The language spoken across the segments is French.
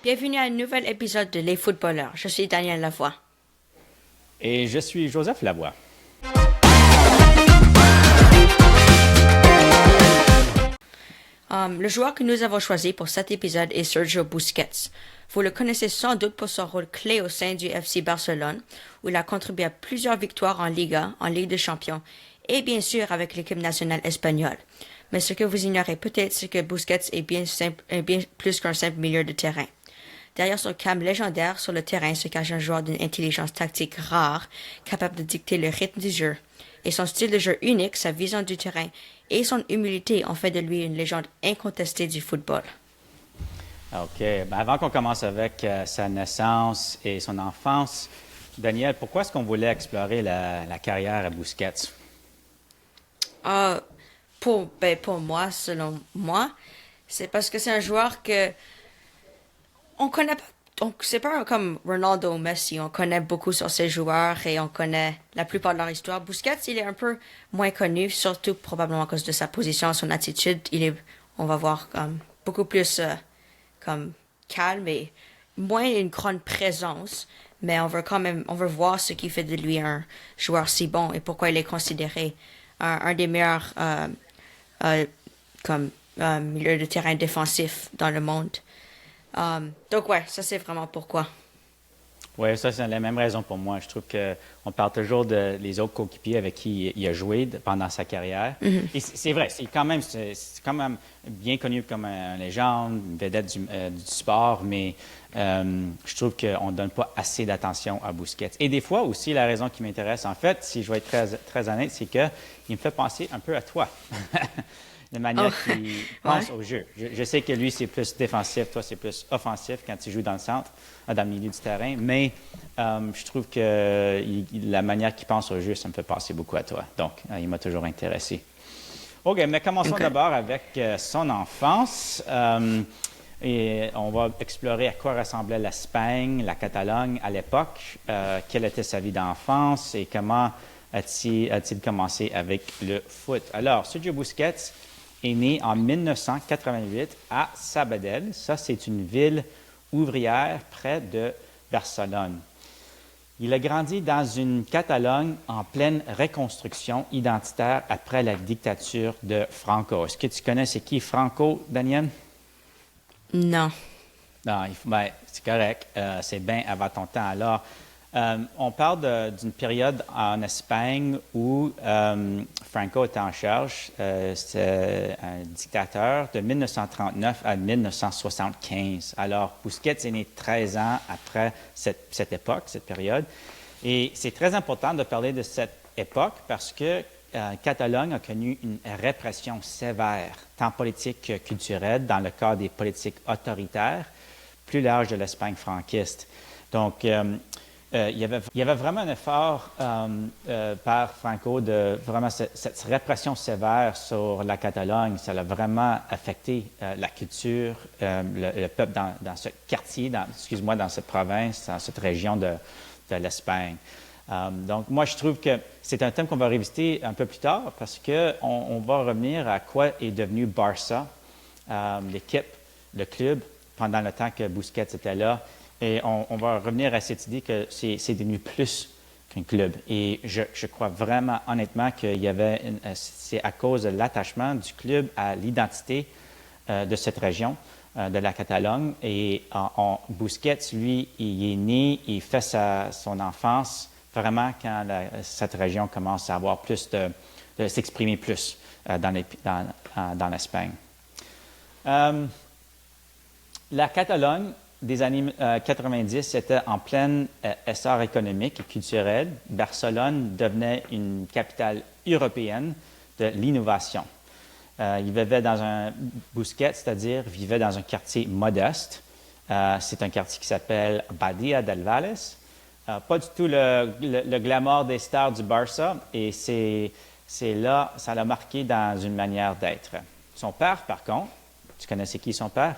Bienvenue à un nouvel épisode de Les Footballeurs. Je suis Daniel Lavoie. Et je suis Joseph Lavoie. Le joueur que nous avons choisi pour cet épisode est Sergio Busquets. Vous le connaissez sans doute pour son rôle clé au sein du FC Barcelone, où il a contribué à plusieurs victoires en Liga, en Ligue des Champions, et bien sûr avec l'équipe nationale espagnole. Mais ce que vous ignorez peut-être, c'est que Busquets est bien plus qu'un simple milieu de terrain. Derrière son calme légendaire sur le terrain se cache un joueur d'une intelligence tactique rare, capable de dicter le rythme du jeu. Et son style de jeu unique, sa vision du terrain et son humilité ont fait de lui une légende incontestée du football. OK. Avant qu'on commence avec sa naissance et son enfance, Daniel, pourquoi est-ce qu'on voulait explorer la carrière à Busquets? Pour moi, selon moi, c'est parce que c'est un joueur que on connaît pas. Donc, c'est pas comme Ronaldo ou Messi. On connaît beaucoup sur ces joueurs et on connaît la plupart de leur histoire. Busquets, il est un peu moins connu, surtout probablement à cause de sa position, son attitude. On va voir, beaucoup plus comme calme et moins une grande présence. Mais on veut voir ce qui fait de lui un joueur si bon et pourquoi il est considéré un des meilleurs milieu de terrain défensif dans le monde. Donc ouais, ça c'est vraiment pourquoi. Oui, ça, c'est la même raison pour moi. Je trouve qu'on parle toujours des autres coéquipiers avec qui il a joué pendant sa carrière. Et c'est vrai, c'est quand même bien connu comme une légende, une vedette du sport, mais je trouve qu'on ne donne pas assez d'attention à Busquets. Et des fois aussi, la raison qui m'intéresse, en fait, si je vais être très honnête, c'est qu'il me fait penser un peu à toi. De manière qu'il pense au jeu. Je sais que lui, c'est plus défensif, toi, c'est plus offensif quand tu joues dans le centre, dans le milieu du terrain, mais je trouve que la manière qu'il pense au jeu, ça me fait penser beaucoup à toi. Donc, il m'a toujours intéressé. OK, mais commençons d'abord avec son enfance. Et on va explorer à quoi ressemblait l'Espagne, la Catalogne à l'époque, quelle était sa vie d'enfance et comment a-t-il commencé avec le foot. Alors, Sergio Busquets est né en 1988 à Sabadell. Ça, c'est une ville ouvrière près de Barcelone. Il a grandi dans une Catalogne en pleine reconstruction identitaire après la dictature de Franco. Est-ce que tu connais c'est qui Franco, Daniel? Non. Non, c'est correct. C'est bien avant ton temps. Alors, on parle d'une période en Espagne où Franco était en charge. C'était un dictateur de 1939 à 1975. Alors, Busquets est né 13 ans après cette époque, cette période. Et c'est très important de parler de cette époque parce que Catalogne a connu une répression sévère, tant politique que culturelle, dans le cadre des politiques autoritaires, plus large de l'Espagne franquiste. Donc, il y avait vraiment un effort par Franco de vraiment cette répression sévère sur la Catalogne. Ça a vraiment affecté la culture, le peuple dans ce quartier, dans cette province, dans cette région de l'Espagne. Donc, moi, je trouve que c'est un thème qu'on va revisiter un peu plus tard parce qu'on va revenir à quoi est devenu Barça, l'équipe, le club, pendant le temps que Busquets était là. Et on va revenir à cette idée que c'est devenu plus qu'un club. Et je crois vraiment, honnêtement, c'est à cause de l'attachement du club à l'identité de cette région, de la Catalogne. Et Busquets, lui, il est né, il fait son enfance vraiment quand cette région commence à avoir plus de s'exprimer plus dans l'Espagne. La Catalogne des années 90 était en plein essor économique et culturel. Barcelone devenait une capitale européenne de l'innovation. Il vivait Busquets, c'est-à-dire vivait dans un quartier modeste. C'est un quartier qui s'appelle Badia del Valles. Pas du tout le glamour des stars du Barça, et c'est là, ça l'a marqué dans une manière d'être. Son père, par contre, tu connaissais qui son père?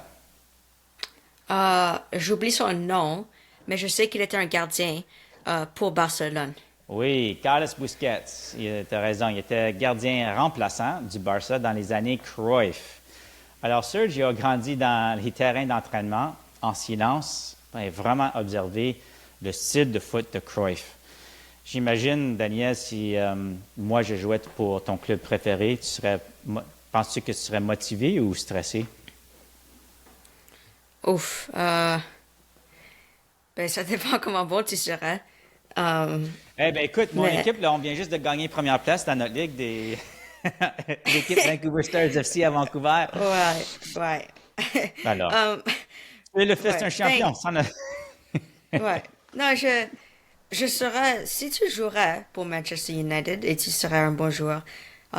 J'oublie son nom, mais je sais qu'il était un gardien pour Barcelone. Oui, Carles Busquets, tu as raison, il était gardien remplaçant du Barça dans les années Cruyff. Alors, Sergio a grandi dans les terrains d'entraînement en silence et vraiment observer le style de foot de Cruyff. J'imagine, Daniel, si moi je jouais pour ton club préféré, penses-tu que tu serais motivé ou stressé? Ouf. Ben, ça dépend comment bon tu serais. Euh, Eh bien, écoute, mon mais, équipe, là, on vient juste de gagner première place dans notre ligue des l'équipe Vancouver Stars FC à Vancouver. ouais, ouais. Alors, Euh, tu es le fils d'un ouais, ben, champion. ouais. Non, je serais, si tu jouerais pour Manchester United et tu serais un bon joueur,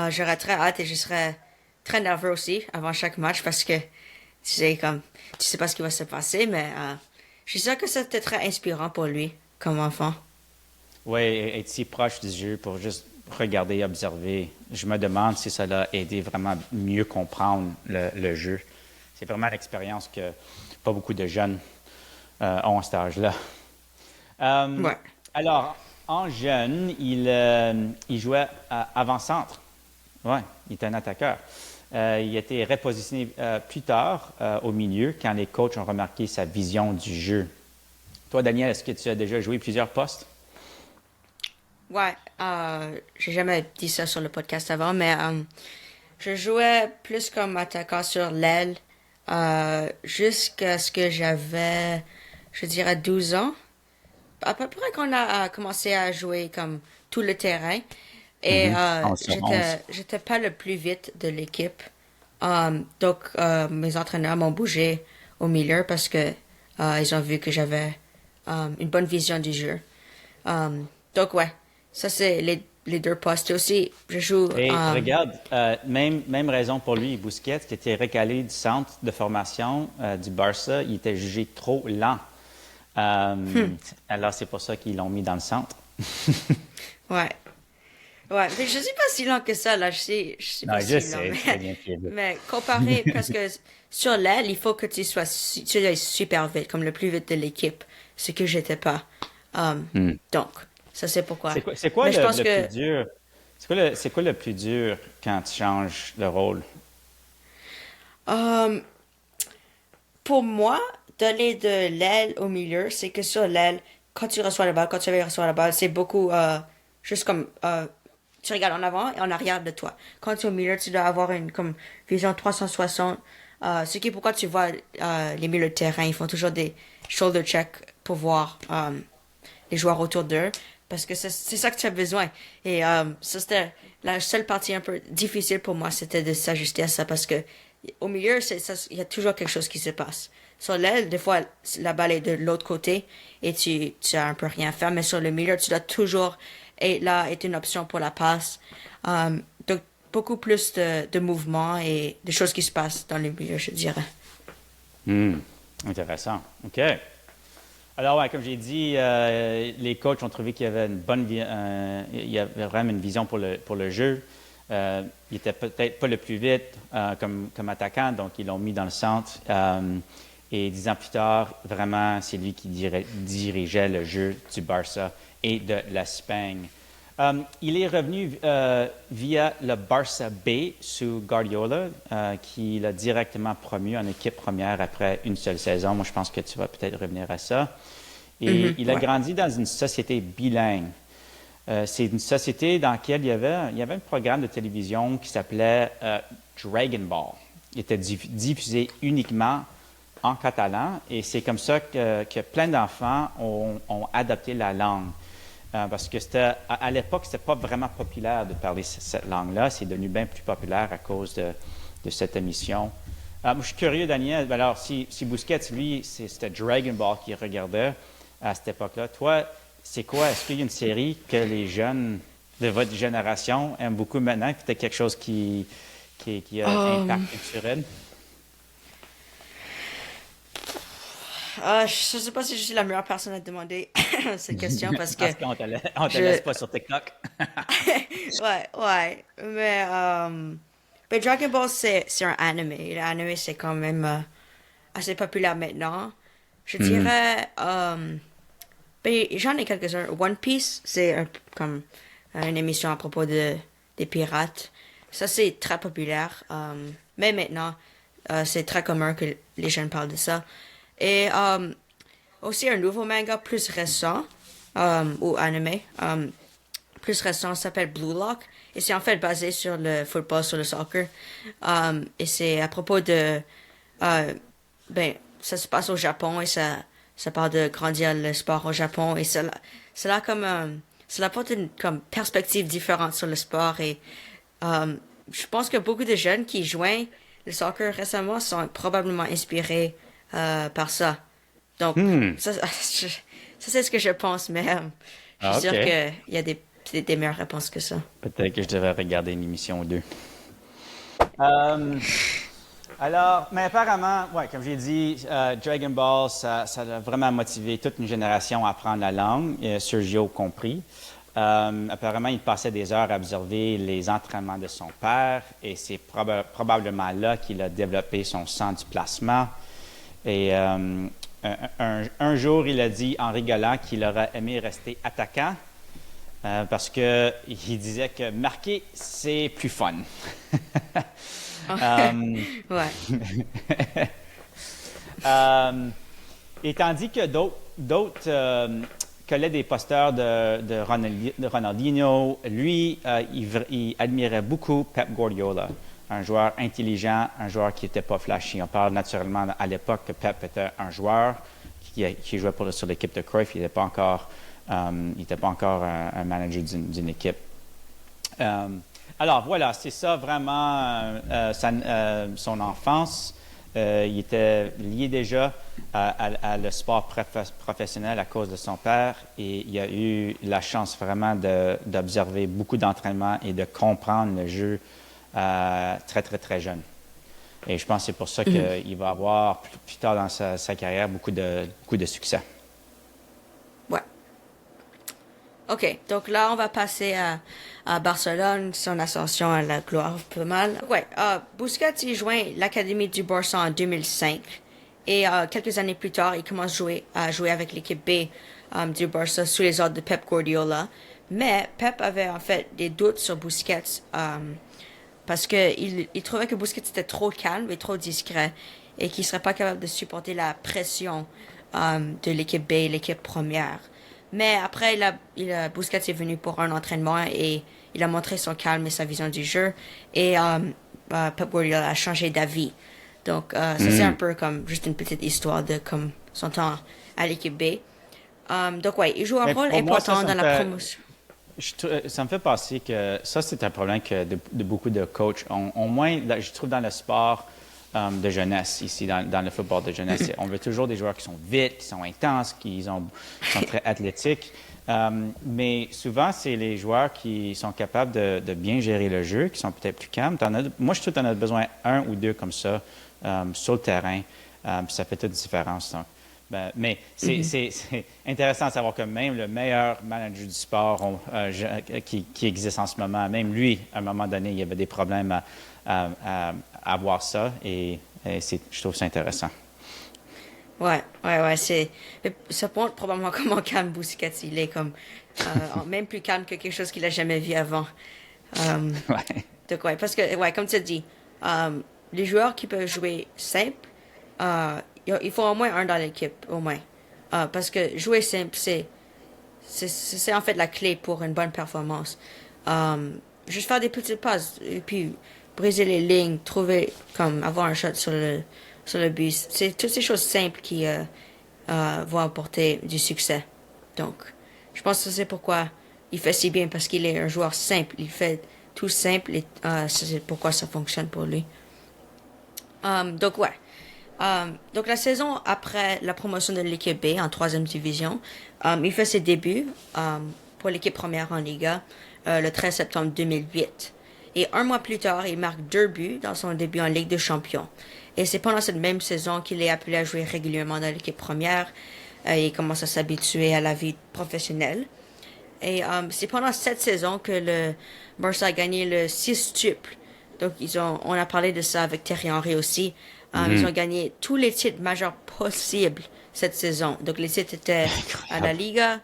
j'aurais très hâte et je serais très nerveux aussi avant chaque match parce que tu sais pas ce qui va se passer, mais je suis sûr que c'était très inspirant pour lui comme enfant. Oui, être si proche du jeu pour juste regarder, observer. Je me demande si ça l'a aidé vraiment à mieux comprendre le jeu. C'est vraiment l'expérience que pas beaucoup de jeunes ont à cet âge-là. Euh, Ouais. alors, en jeune, il jouait avant-centre. Oui, il était un attaqueur. Il a été repositionné plus tard au milieu quand les coachs ont remarqué sa vision du jeu. Toi, Daniel, est-ce que tu as déjà joué plusieurs postes? Ouais, j'ai jamais dit ça sur le podcast avant, mais je jouais plus comme attaquant sur l'aile jusqu'à ce que j'avais, je dirais, 12 ans. À peu près quand on a commencé à jouer comme tout le terrain. Et Mhm. 11 sur 11. j'étais pas le plus vite de l'équipe. Donc, mes entraîneurs m'ont bougé au milieu parce que ils ont vu que j'avais une bonne vision du jeu. Donc, ouais, ça c'est les deux postes. Et aussi, je joue. Et regarde, même raison pour lui, Busquets, qui était recalé du centre de formation du Barça, il était jugé trop lent. Alors, c'est pour ça qu'ils l'ont mis dans le centre. Ouais. Ouais, mais je suis pas si lent que ça, là. Je suis Non, pas je si lent, sais, tu fais bien pied. mais comparé, parce que sur l'aile, il faut que tu ailles super vite, comme le plus vite de l'équipe, ce que j'étais pas. Donc, ça c'est pourquoi. C'est quoi Mais je pense le plus que, dur? C'est quoi le plus dur quand tu changes de rôle? euh, pour moi, d'aller de l'aile au milieu, c'est que sur l'aile, quand tu reçois la balle, quand tu reçois la balle, c'est beaucoup juste comme tu regardes en avant et en arrière de toi. Quand tu es au milieu, tu dois avoir une comme vision 360. Ce qui est pourquoi tu vois les milieux de terrain, ils font toujours des shoulder checks pour voir les joueurs autour d'eux. Parce que c'est ça que tu as besoin. Et ça, c'était la seule partie un peu difficile pour moi, c'était de s'ajuster à ça. Parce que au milieu, il y a toujours quelque chose qui se passe. Sur l'aile, des fois, la balle est de l'autre côté et tu as un peu rien à faire. Mais sur le milieu, tu dois toujours être là, est une option pour la passe. Donc, beaucoup plus de mouvements et de choses qui se passent dans le milieu, je dirais. Hmm, intéressant. OK. Alors, ouais, comme j'ai dit, les coachs ont trouvé qu'il y avait il y avait vraiment une vision pour le jeu. Il était peut-être pas le plus vite comme attaquant, donc ils l'ont mis dans le centre. Et 10 ans plus tard, vraiment, c'est lui qui dirigeait le jeu du Barça et de l'Espagne. Il est revenu via le Barça B sous Guardiola, qui l'a directement promu en équipe première après une seule saison. Moi, je pense que tu vas peut-être revenir à ça. Et il a Ouais. grandi dans une société bilingue. C'est une société dans laquelle il y avait un programme de télévision qui s'appelait Dragon Ball. Il était diffusé uniquement en catalan et c'est comme ça que plein d'enfants ont adopté la langue. Parce que à l'époque, c'était pas vraiment populaire de parler cette langue-là. C'est devenu bien plus populaire à cause de cette émission. Moi, je suis curieux, Daniel. Alors, si Busquets, lui, c'était Dragon Ball qu'il regardait à cette époque-là. Toi, c'est quoi? Est-ce qu'il y a une série que les jeunes de votre génération aiment beaucoup maintenant? Peut-être quelque chose qui a un Um, impact culturel? je sais pas si je suis la meilleure personne à te demander cette question parce que Parce qu'on te je, laisse pas sur TikTok. ouais, ouais. Mais Dragon Ball, c'est un anime. L'anime, c'est quand même assez populaire maintenant. Je Mhm. dirais, ben, j'en ai quelques-uns. One Piece, comme une émission à propos des pirates. Ça, c'est très populaire. Mais maintenant, c'est très commun que les jeunes parlent de ça. Et aussi un nouveau manga plus récent, ou anime, plus récent s'appelle Blue Lock. Et c'est en fait basé sur le football, sur le soccer. Et c'est à propos de... ben, ça se passe au Japon et ça parle de grandir le sport au Japon. Et cela comme... cela apporte une comme, perspective différente sur le sport. Et je pense que beaucoup de jeunes qui joignent le soccer récemment sont probablement inspirés par ça. Donc, Hmm. ça c'est ce que je pense, mais je suis Ah, sûre OK. qu'il y a des meilleures réponses que ça. Peut-être que je devrais regarder une émission ou deux. Euh, alors, mais apparemment, ouais, comme j'ai dit, Dragon Ball, ça a vraiment motivé toute une génération à apprendre la langue, Sergio compris. Apparemment, il passait des heures à observer les entraînements de son père et c'est probablement là qu'il a développé son sens du placement. Et un jour, il a dit en rigolant qu'il aurait aimé rester attaquant parce qu'il disait que marquer, c'est plus fun. Euh, Ouais. Euh, et tandis que d'autres collaient des posters de Ronaldinho, lui, il admirait beaucoup Pep Guardiola, un joueur intelligent, un joueur qui n'était pas flashy. On parle naturellement à l'époque que Pep était un joueur qui jouait sur l'équipe de Cruyff. Il n'était pas encore, un manager d'une équipe. Euh, alors voilà, c'est ça vraiment son enfance. Il était lié déjà à le sport professionnel à cause de son père et il a eu la chance vraiment d'observer beaucoup d'entraînements et de comprendre le jeu très, très, très jeune. Et je pense que c'est pour ça qu'il va avoir plus tard dans sa carrière beaucoup de succès. Ouais. OK. Donc là, on va passer à Barcelone, son ascension à la gloire, pas mal. Ouais. Busquets, il joint l'Académie du Barça en 2005. Et quelques années plus tard, il commence à jouer avec l'équipe B du Barça sous les ordres de Pep Guardiola. Mais Pep avait en fait des doutes sur Busquets parce que il trouvait que Busquets était trop calme et trop discret et qu'il serait pas capable de supporter la pression de l'équipe B, l'équipe première. Mais après, Busquets est venu pour un entraînement et il a montré son calme et sa vision du jeu. Et Pep Guardiola a changé d'avis. Donc, ça c'est un peu comme juste une petite histoire de comme son temps à l'équipe B. Donc, ouais, il joue un Mais rôle pour moi, important dans la promotion. ça me fait penser que ça, c'est un problème que de beaucoup de coachs ont. Au moins, là, je trouve dans le sport de jeunesse, ici, dans le football de jeunesse, on veut toujours des joueurs qui sont vite, qui sont intenses, qui sont très athlétiques. Mais souvent, c'est les joueurs qui sont capables de bien gérer le jeu, qui sont peut-être plus calmes. Moi, je trouve que tu en as besoin un ou deux comme ça sur le terrain. Puis ça fait toute la différence. Donc. Mais c'est intéressant de savoir que même le meilleur manager du sport qui existe en ce moment, même lui, à un moment donné, il y avait des problèmes à avoir ça. Je trouve ça intéressant. Ouais, ça montre probablement comment calme Busquets, il est comme, même plus calme que quelque chose qu'il a jamais vu avant. Euh, Ouais. donc, ouais, parce que, ouais, comme tu as dit, les joueurs qui peuvent jouer simple, il faut au moins un dans l'équipe, au moins. Parce que jouer simple, c'est en fait la clé pour une bonne performance. Juste faire des petites passes, et puis briser les lignes, avoir un shot sur le but. C'est toutes ces choses simples qui vont apporter du succès. Donc, je pense que c'est pourquoi il fait si bien, parce qu'il est un joueur simple. Il fait tout simple et c'est pourquoi ça fonctionne pour lui. Donc, ouais. Donc la saison après la promotion de l'équipe B en troisième division, il fait ses débuts pour l'équipe première en Liga le 13 septembre 2008. Et un mois plus tard, il marque 2 buts dans son début en Ligue des Champions. Et c'est pendant cette même saison qu'il est appelé à jouer régulièrement dans l'équipe première. Il commence à s'habituer à la vie professionnelle. Et c'est pendant cette saison que le Barça a gagné le 6-tuple. Donc on a parlé de ça avec Thierry Henry aussi. Ils ont gagné tous les titres majeurs possibles cette saison. Donc les titres étaient à la Incroyable. Liga,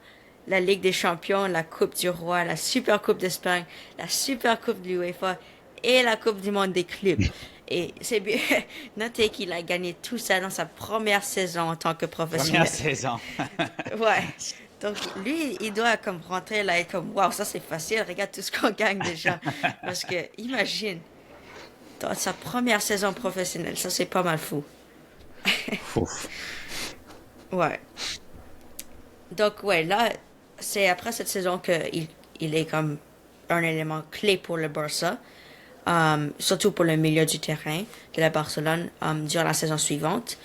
la Ligue des Champions, la Coupe du Roi, la Super Coupe d'Espagne, la Super Coupe de l'UEFA et la Coupe du Monde des clubs. Et c'est bien noté qu'il a gagné tout ça dans sa première saison en tant que Première professionnel. saison. Ouais. Donc, lui, il doit comme rentrer là et comme, waouh, ça c'est facile, regarde tout ce qu'on gagne déjà. Parce que, imagine, dans sa première saison professionnelle, ça c'est pas mal fou. Ouf. Ouais. Donc, ouais, là, c'est après cette saison il est comme un élément clé pour le Barça, surtout pour le milieu du terrain de la Barcelone durant la saison suivante.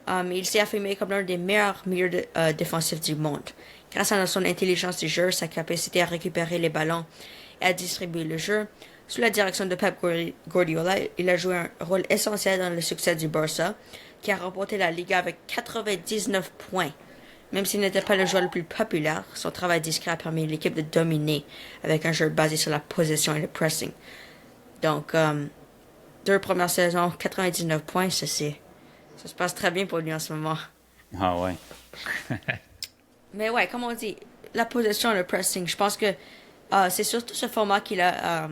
Il s'est affirmé comme l'un des meilleurs milieux défensifs du monde. Grâce à son intelligence du jeu, sa capacité à récupérer les ballons et à distribuer le jeu, sous la direction de Pep Guardiola, il a joué un rôle essentiel dans le succès du Barça, qui a remporté la Liga avec 99 points. Même s'il n'était pas le joueur le plus populaire, son travail discret a permis à l'équipe de dominer avec un jeu basé sur la possession et le pressing. Donc, deux premières saisons, 99 points, ça se passe très bien pour lui en ce moment. Ah ouais. Mais ouais, comme on dit, la possession et le pressing, je pense que c'est surtout ce format qui l'a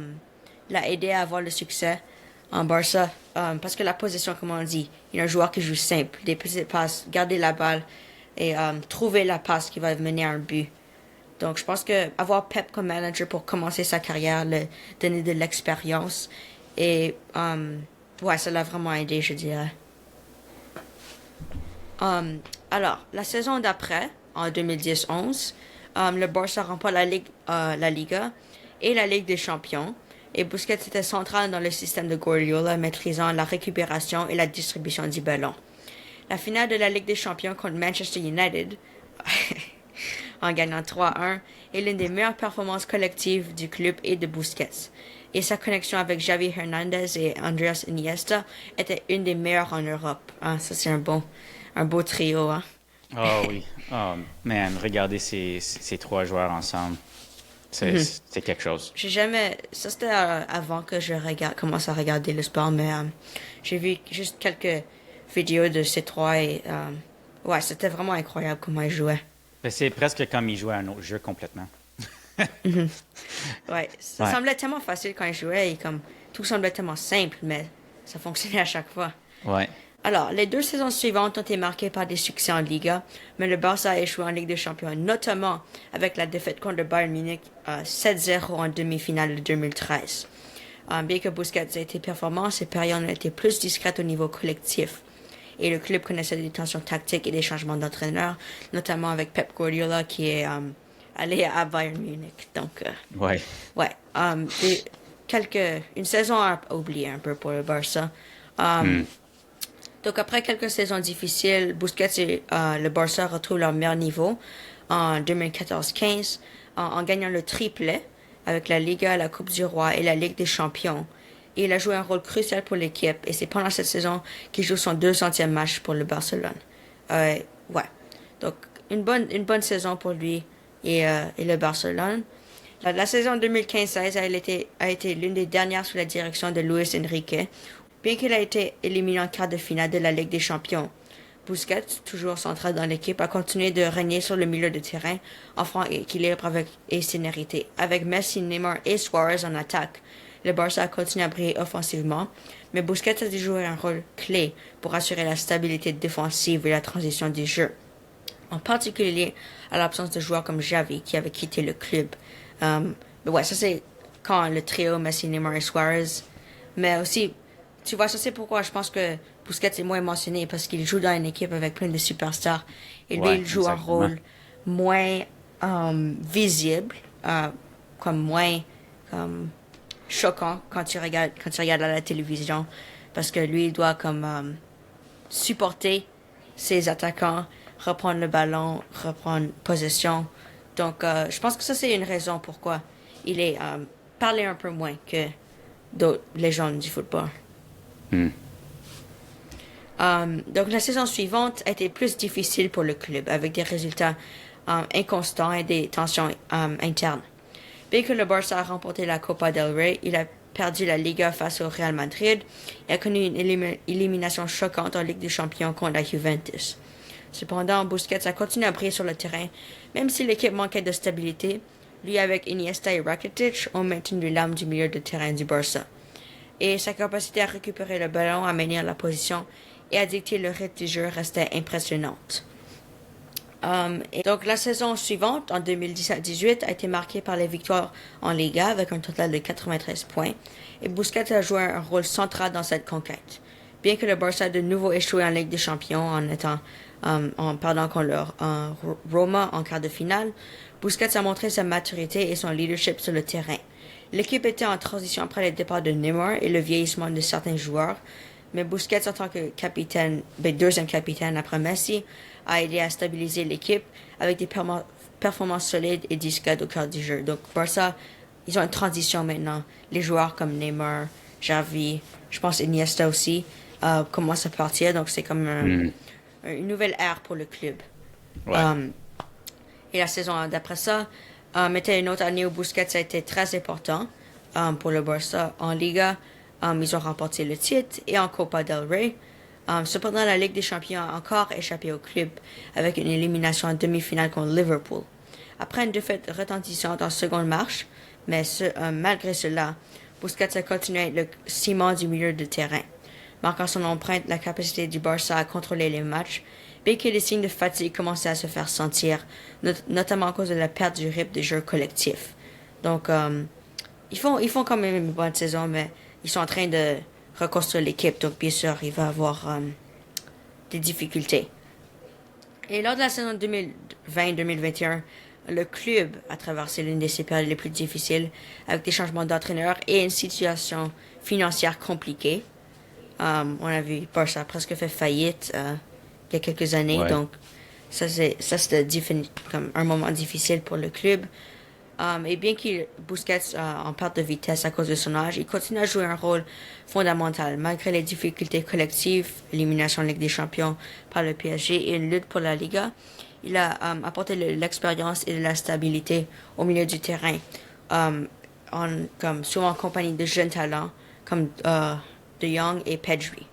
aidé à avoir le succès en Barça. Parce que la possession, comme on dit, il y a un joueur qui joue simple, des petites passes, garder la balle et trouver la passe qui va mener à un but. Donc je pense que avoir Pep comme manager pour commencer sa carrière, le donner de l'expérience et ouais, ça l'a vraiment aidé, je dirais. Alors, la saison d'après, en 2010-11, le Barça remporte la Liga et la Ligue des Champions. Et Busquets était central dans le système de Guardiola, maîtrisant la récupération et la distribution du ballon. La finale de la Ligue des Champions contre Manchester United, en gagnant 3-1, est l'une des meilleures performances collectives du club et de Busquets. Et sa connexion avec Xavi Hernandez et Andreas Iniesta était une des meilleures en Europe. Ah, ça, c'est un beau trio, hein. Oh oui. Oh man, regardez ces trois joueurs ensemble. C'est quelque chose. J'ai jamais. Ça, c'était avant que je commence à regarder le sport, mais j'ai vu juste quelques vidéos de ces trois et ouais, c'était vraiment incroyable comment ils jouaient. Ben, c'est presque comme ils jouaient à un autre jeu complètement. Ouais, ça Ouais. semblait tellement facile quand ils jouaient et comme tout semblait tellement simple, mais ça fonctionnait à chaque fois. Ouais. Alors, les deux saisons suivantes ont été marquées par des succès en Liga, mais le Barça a échoué en Ligue des Champions, notamment avec la défaite contre le Bayern Munich 7-0 en demi-finale de 2013. Bien que Busquets ait été performant, ses périodes ont été plus discrètes au niveau collectif. Et le club connaissait des tensions tactiques et des changements d'entraîneur, notamment avec Pep Guardiola qui est allé à Bayern Munich. Donc, Ouais. ouais, une saison à oublier un peu pour le Barça. Donc, après quelques saisons difficiles, Busquets et le Barça retrouvent leur meilleur niveau en 2014-15 en gagnant le triplé avec la Liga, la Coupe du Roi et la Ligue des Champions. Et il a joué un rôle crucial pour l'équipe et c'est pendant cette saison qu'il joue son 200e match pour le Barcelone. Ouais. Donc, une bonne saison pour lui et le Barcelone. La saison 2015-16 a été l'une des dernières sous la direction de Luis Enrique. Bien qu'il ait été éliminé en quart de finale de la Ligue des Champions, Busquets, toujours central dans l'équipe, a continué de régner sur le milieu de terrain, offrant équilibre et sénérité. Avec Messi, Neymar et Suarez en attaque, le Barça a continué à briller offensivement, mais Busquets a dû jouer un rôle clé pour assurer la stabilité défensive et la transition du jeu. En particulier à l'absence de joueurs comme Xavi qui avait quitté le club. Mais ouais, ça c'est quand le trio Messi, Neymar et Suarez. Mais aussi, tu vois, ça c'est pourquoi je pense que Busquets est moins mentionné parce qu'il joue dans une équipe avec plein de superstars. Et lui, Ouais, il joue un exactement. rôle moins visible, comme moins choquant quand tu regardes à la télévision. Parce que lui, il doit comme supporter ses attaquants, reprendre le ballon, reprendre possession. Donc, je pense que ça, c'est une raison pourquoi il est parlé un peu moins que d'autres légendes du football. Donc, la saison suivante a été plus difficile pour le club, avec des résultats inconstants et des tensions internes. Bien que le Barça a remporté la Copa del Rey, il a perdu la Liga face au Real Madrid et a connu une élimination choquante en Ligue des Champions contre la Juventus. Cependant, Busquets a continué à briller sur le terrain, même si l'équipe manquait de stabilité. Lui, avec Iniesta et Rakitic, ont maintenu l'âme du milieu de terrain du Barça. et sa capacité à récupérer le ballon, à maintenir la position et à dicter le rythme du jeu restait impressionnante. Et donc la saison suivante, en 2017-18, a été marquée par les victoires en Liga avec un total de 93 points, et Busquets a joué un rôle central dans cette conquête. Bien que le Barça ait de nouveau échoué en Ligue des Champions en perdant contre Roma en quart de finale, Busquets a montré sa maturité et son leadership sur le terrain. L'équipe était en transition après le départ de Neymar et le vieillissement de certains joueurs, mais Busquets, en tant que capitaine, deuxième capitaine après Messi, a aidé à stabiliser l'équipe avec des performances solides et discrètes au cœur du jeu. Donc Barça, ils ont une transition maintenant. Les joueurs comme Neymar, Xavi, je pense Iniesta aussi, commencent à partir. Donc c'est comme une nouvelle ère pour le club. Ouais. Et la saison d'après ça était une autre année où Busquets a été très important pour le Barça. En Liga, ils ont remporté le titre et en Copa del Rey. Cependant, la Ligue des Champions a encore échappé au club avec une élimination en demi-finale contre Liverpool. Après une défaite retentissante en seconde marche, mais malgré cela, Busquets a continué à être le ciment du milieu de terrain, marquant son empreinte la capacité du Barça à contrôler les matchs, bien que les signes de fatigue commençaient à se faire sentir, notamment à cause de la perte du rythme des jeux collectifs. Donc, ils font quand même une bonne saison, mais ils sont en train de reconstruire l'équipe, donc bien sûr, il va avoir des difficultés. Et lors de la saison 2020-2021, le club a traversé l'une de ses périodes les plus difficiles, avec des changements d'entraîneur et une situation financière compliquée. On a vu Barça a presque fait faillite il y a quelques années, donc c'était comme un moment difficile pour le club. Et bien qu'il Busquets en perte de vitesse à cause de son âge, il continue à jouer un rôle fondamental malgré les difficultés collectives, élimination en Ligue des Champions par le PSG et une lutte pour la Liga. Il a apporté l'expérience et de la stabilité au milieu du terrain, comme souvent en compagnie de jeunes talents comme De Jong et Pedri.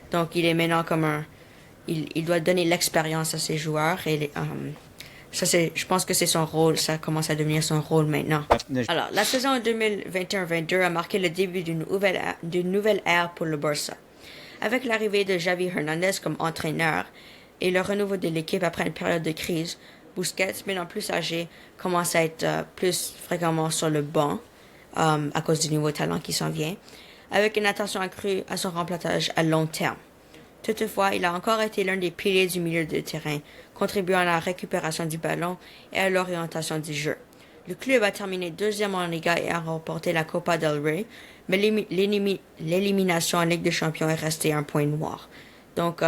Donc il est maintenant comme il doit donner l'expérience à ses joueurs et je pense que c'est son rôle, ça commence à devenir son rôle maintenant. Alors, la saison 2021-22 a marqué le début d'une nouvelle ère pour le Barça. Avec l'arrivée de Xavi Hernandez comme entraîneur et le renouveau de l'équipe après une période de crise, Busquets, maintenant plus âgé, commence à être plus fréquemment sur le banc à cause du nouveau talent qui s'en vient, avec une attention accrue à son remplacement à long terme. Toutefois, il a encore été l'un des piliers du milieu de terrain, contribuant à la récupération du ballon et à l'orientation du jeu. Le club a terminé deuxième en Liga et a remporté la Copa del Rey, mais l'élimination en Ligue des Champions est restée un point noir. Donc,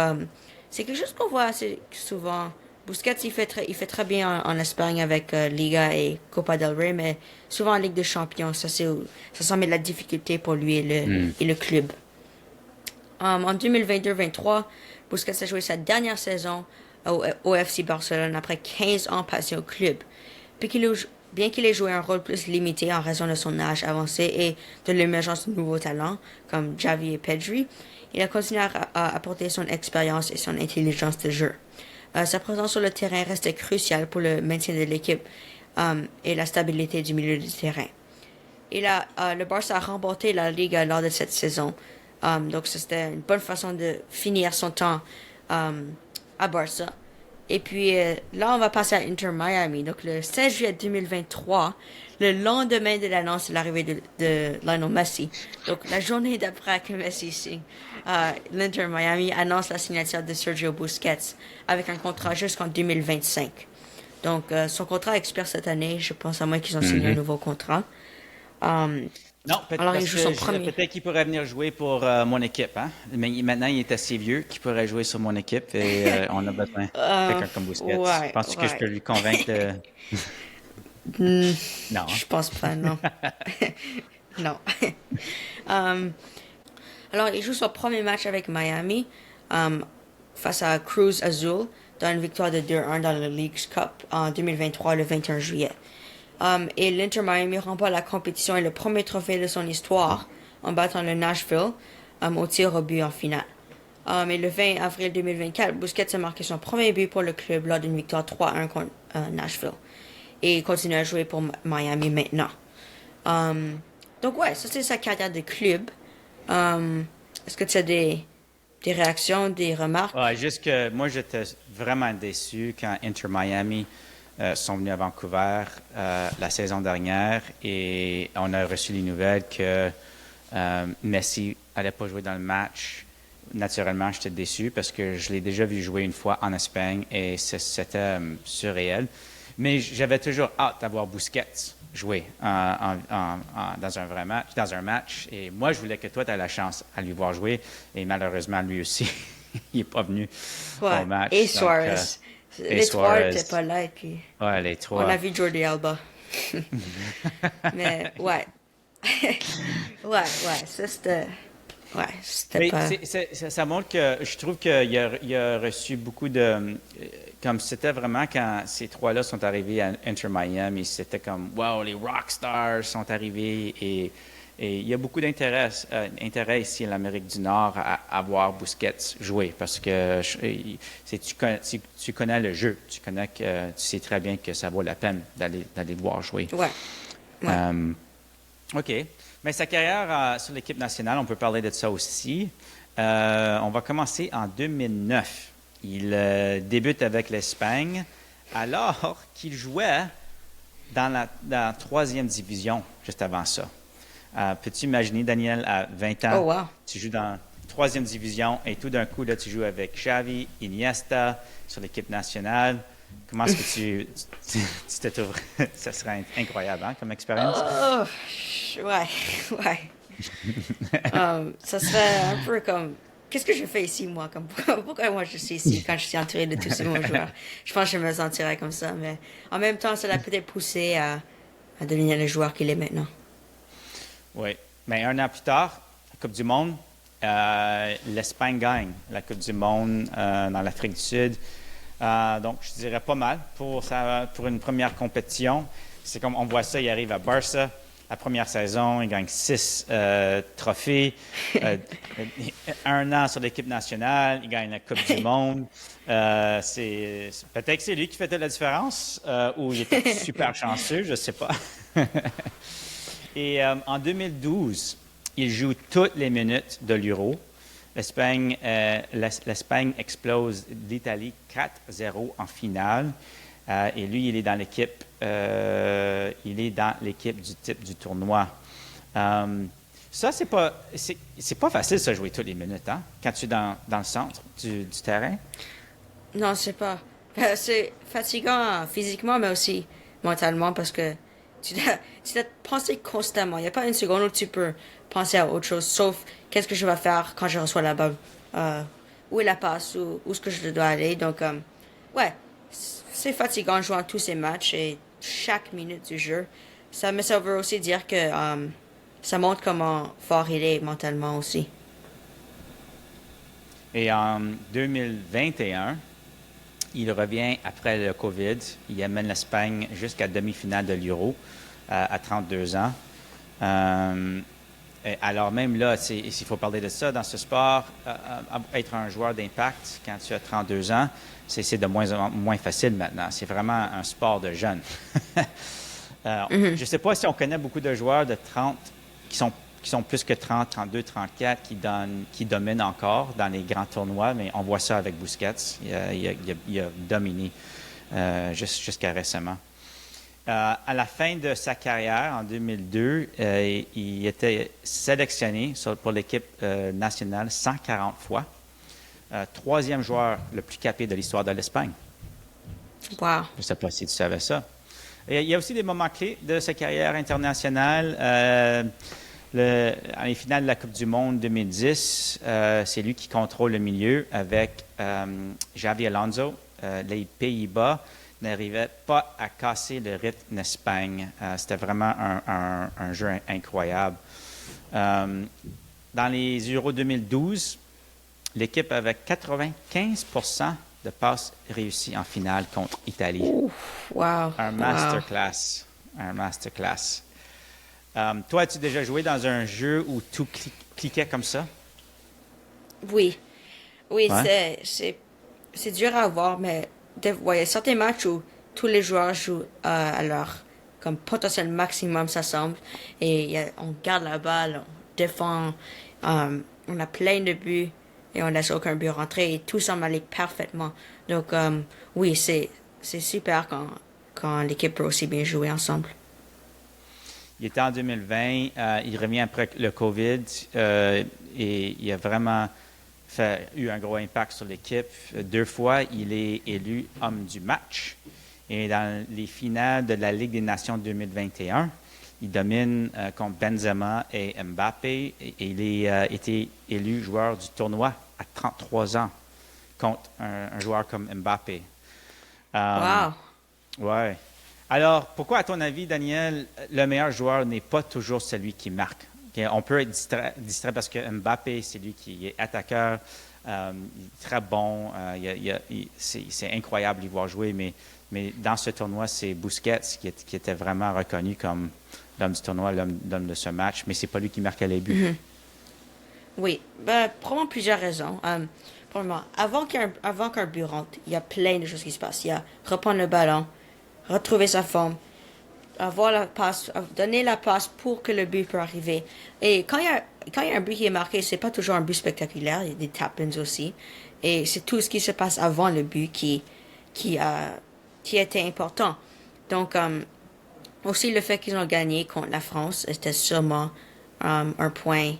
c'est quelque chose qu'on voit assez souvent. Busquets, il fait très bien en Espagne avec Liga et Copa del Rey, mais souvent en Ligue des Champions, ça semble être la difficulté pour lui et le club. En 2022-23, Busquets a joué sa dernière saison au FC Barcelone après 15 ans passés au club. Bien qu'il ait joué un rôle plus limité en raison de son âge avancé et de l'émergence de nouveaux talents comme Xavi et Pedri, il a continué à apporter son expérience et son intelligence de jeu. Sa présence sur le terrain restait cruciale pour le maintien de l'équipe et la stabilité du milieu du terrain. Et là, le Barça a remporté la Liga lors de cette saison. Donc, c'était une bonne façon de finir son temps à Barça. Et puis, là, on va passer à Inter Miami. Donc, le 16 juillet 2023, le lendemain de l'annonce de l'arrivée de Lionel Messi. Donc, la journée d'après que Messi signe, l'Inter Miami annonce la signature de Sergio Busquets avec un contrat jusqu'en 2025. Donc, son contrat expire cette année. Je pense à moins qu'ils ont signé un nouveau contrat. Non, alors il joue son premier. Peut-être qu'il pourrait venir jouer pour mon équipe. Hein? Mais maintenant, il est assez vieux qu'il pourrait jouer sur mon équipe et on a besoin de quelqu'un comme Busquets. Penses-tu que je peux lui convaincre de... Non. Je pense pas, non. Non. Alors, il joue son premier match avec Miami face à Cruz Azul dans une victoire de 2-1 dans le Leagues Cup en 2023, le 21 juillet. Et l'Inter Miami remporte la compétition et le premier trophée de son histoire en battant le Nashville au tir au but en finale. Et le 20 avril 2024, Busquets a marqué son premier but pour le club lors d'une victoire 3-1 contre Nashville. Et il continue à jouer pour Miami maintenant. Donc ouais, ça c'est sa carrière de club. Est-ce que tu as des réactions, des remarques? Ouais, juste que moi, j'étais vraiment déçu quand Inter Miami sont venus à Vancouver la saison dernière et on a reçu les nouvelles que Messi allait pas jouer dans le match. Naturellement, j'étais déçu parce que je l'ai déjà vu jouer une fois en Espagne et c'était surréel. Mais j'avais toujours hâte d'avoir Busquets jouer dans un vrai match, dans un match. Et moi, je voulais que toi, tu aies la chance à lui voir jouer. Et malheureusement, lui aussi, il n'est pas venu au Ouais. Et match. Donc, Suarez. et Les trois Suarez. n'étaient pas là et puis Ouais, les on a trois. vu Jordi Alba. Mais ouais. Ouais, ça c'était. Ouais, c'était Mais pas. ça montre que je trouve qu'il a reçu beaucoup de. Comme c'était vraiment quand ces trois-là sont arrivés à Inter Miami, c'était comme, wow, les rockstars sont arrivés et il y a beaucoup intérêt ici en Amérique du Nord à voir Busquets jouer parce que tu connais le jeu, tu sais très bien que ça vaut la peine d'aller le voir jouer. Ouais, ouais. Euh, OK. Mais sa carrière sur l'équipe nationale, on peut parler de ça aussi. On va commencer en 2009. Il débute avec l'Espagne alors qu'il jouait dans la troisième division juste avant ça. Peux-tu imaginer, Daniel, à 20 Oh ans, wow. tu joues dans la troisième division et tout d'un coup, là, tu joues avec Xavi, Iniesta sur l'équipe nationale. Comment est-ce que tu te trouves? Ça serait incroyable, hein, comme expérience? Oh, ouais, ouais. Ça serait un peu comme. Qu'est-ce que je fais ici, moi? Comme, pourquoi moi je suis ici quand je suis entouré de tous ces bons joueurs? Je pense que je me sentirais comme ça, mais en même temps, ça l'a peut-être poussé à devenir le joueur qu'il est maintenant. Oui. Mais un an plus tard, la Coupe du Monde, l'Espagne gagne la Coupe du Monde dans l'Afrique du Sud. Donc, je dirais pas mal pour une première compétition. C'est comme on voit ça, il arrive à Barça. La première saison, il gagne 6 trophées. Un an sur l'équipe nationale, il gagne la Coupe du Monde. Peut-être que c'est lui qui fait toute la différence ou il était super chanceux, je ne sais pas. Et en 2012, il joue toutes les minutes de l'Euro. L'Espagne explose l'Italie 4-0 en finale. Et lui, il est dans l'équipe du type du tournoi. Ça, c'est pas facile, ça, jouer toutes les minutes, hein, quand tu es dans le centre du terrain. Non, c'est pas. C'est fatigant physiquement, mais aussi mentalement parce que tu dois penser constamment. Il n'y a pas une seconde où tu peux penser à autre chose, sauf qu'est-ce que je vais faire quand je reçois la balle. Où est la passe, où est-ce que je dois aller. Donc, ouais, c'est fatigant de jouer tous ces matchs et chaque minute du jeu. Mais ça veut aussi dire que ça montre comment fort il est mentalement aussi. Et en 2021, il revient après le COVID. Il amène l'Espagne jusqu'à demi-finale de l'Euro à 32 ans. Alors même là, s'il faut parler de ça dans ce sport, être un joueur d'impact quand tu as 32 ans, c'est de moins en moins facile maintenant. C'est vraiment un sport de jeunes. Je ne sais pas si on connaît beaucoup de joueurs de 30 qui sont plus que 30, 32, 34, qui dominent encore dans les grands tournois, mais on voit ça avec Busquets. Il a dominé jusqu'à récemment. À la fin de sa carrière, en 2002, il était sélectionné pour l'équipe nationale 140 fois. Troisième joueur le plus capé de l'histoire de l'Espagne. Wow. Je ne sais pas si tu savais ça. Et il y a aussi des moments clés de sa carrière internationale. En les finales de la Coupe du Monde 2010, c'est lui qui contrôle le milieu avec Xavi Alonso. Les Pays-Bas n'arrivaient pas à casser le rythme d'Espagne. C'était vraiment un jeu incroyable. Dans les Euros 2012, l'équipe avait 95% de passes réussies en finale contre Italie. Wow. Un masterclass. Un masterclass. Toi, as-tu déjà joué dans un jeu où tout cliquait comme ça? Oui. Oui, Ouais. c'est dur à voir, mais ouais, il y a certains matchs où tous les joueurs jouent à leur comme potentiel maximum, ça semble. Et on garde la balle, on défend, On a plein de buts et on laisse aucun but rentrer et tout semble aller parfaitement. Donc, oui, c'est super quand l'équipe peut aussi bien jouer ensemble. Il était en 2020, il revient après le COVID et il a vraiment eu un gros impact sur l'équipe. 2 fois, il est élu homme du match. Et dans les finales de la Ligue des Nations 2021, il domine contre Benzema et Mbappé et il a été élu joueur du tournoi à 33 ans contre un joueur comme Mbappé. Wow! Ouais. Alors, pourquoi, à ton avis, Daniel, le meilleur joueur n'est pas toujours celui qui marque? On peut être distrait parce que Mbappé, c'est lui qui est attaqueur, il est très bon, c'est incroyable de le voir jouer, mais dans ce tournoi, c'est Busquets qui était vraiment reconnu comme l'homme du tournoi, l'homme de ce match, mais c'est pas lui qui marquait les buts. Mhm. Oui, ben, probablement plusieurs raisons. Premièrement, avant qu'un but rentre, il y a plein de choses qui se passent. Il y a reprendre le ballon, retrouver sa forme, avoir la passe, donner la passe pour que le but peut arriver. Et quand il y a un but qui est marqué, c'est pas toujours un but spectaculaire, il y a des tap-ins aussi. Et c'est tout ce qui se passe avant le but qui était important. Donc, aussi le fait qu'ils ont gagné contre la France, c'était sûrement un point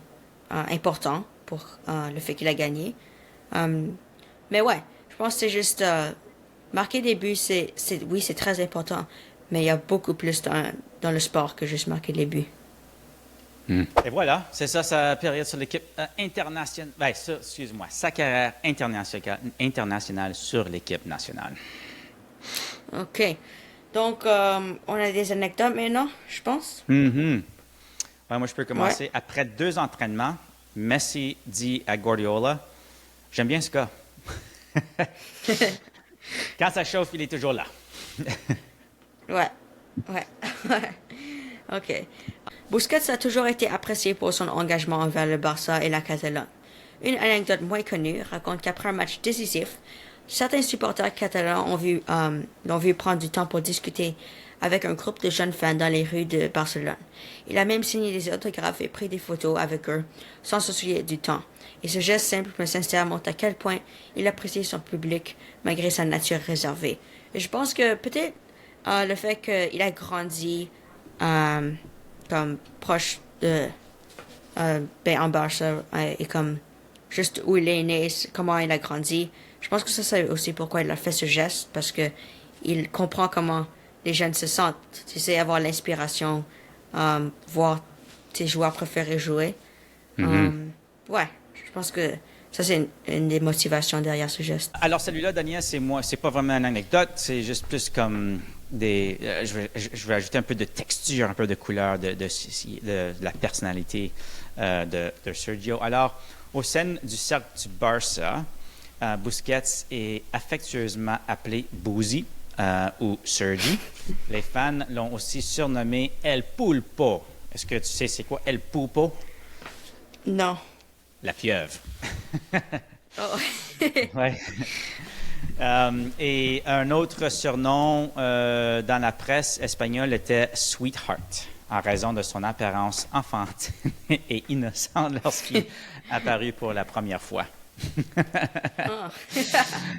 important pour le fait qu'il a gagné. Mais ouais, je pense que c'est juste marquer des buts, oui, c'est très important, mais il y a beaucoup plus dans le sport que juste marquer des buts. Et voilà, c'est ça sa période sur l'équipe internationale. Ben, excuse-moi, sa carrière internationale sur l'équipe nationale. OK. Donc, on a des anecdotes maintenant, je pense. Mhm. Ouais, moi, je peux commencer. Ouais. Après 2 entraînements, Messi dit à Guardiola, j'aime bien ce gars. Quand ça chauffe, il est toujours là. Ouais. Ouais. OK. Busquets a toujours été apprécié pour son engagement envers le Barça et la Catalogne. Une anecdote moins connue raconte qu'après un match décisif, certains supporters catalans l'ont vu prendre du temps pour discuter avec un groupe de jeunes fans dans les rues de Barcelone. Il a même signé des autographes et pris des photos avec eux, sans se soucier du temps. Et ce geste simple mais sincère montre à quel point il apprécie son public malgré sa nature réservée. Et je pense que peut-être le fait qu'il a grandi euh, comme proche de ben, en Barça et comme juste où il est né, comment il a grandi. Je pense que ça c'est aussi pourquoi il a fait ce geste parce que il comprend comment les jeunes se sentent. Tu sais, avoir l'inspiration, voir tes joueurs préférés jouer. Ouais, je pense que ça c'est une des motivations derrière ce geste. Alors, celui-là, Daniel, c'est pas vraiment une anecdote, c'est juste plus comme des. Je vais ajouter un peu de texture, un peu de couleur de la personnalité de Sergio. Alors, au sein du cercle du Barça, Busquets est affectueusement appelé Boozy ou Sergi. Les fans l'ont aussi surnommé El Pulpo. Est-ce que tu sais c'est quoi El Pulpo? Non. La pieuvre. Oh. Ouais. Et un autre surnom dans la presse espagnole était Sweetheart, en raison de son apparence enfantine et innocente lorsqu'il apparut pour la première fois. Oh.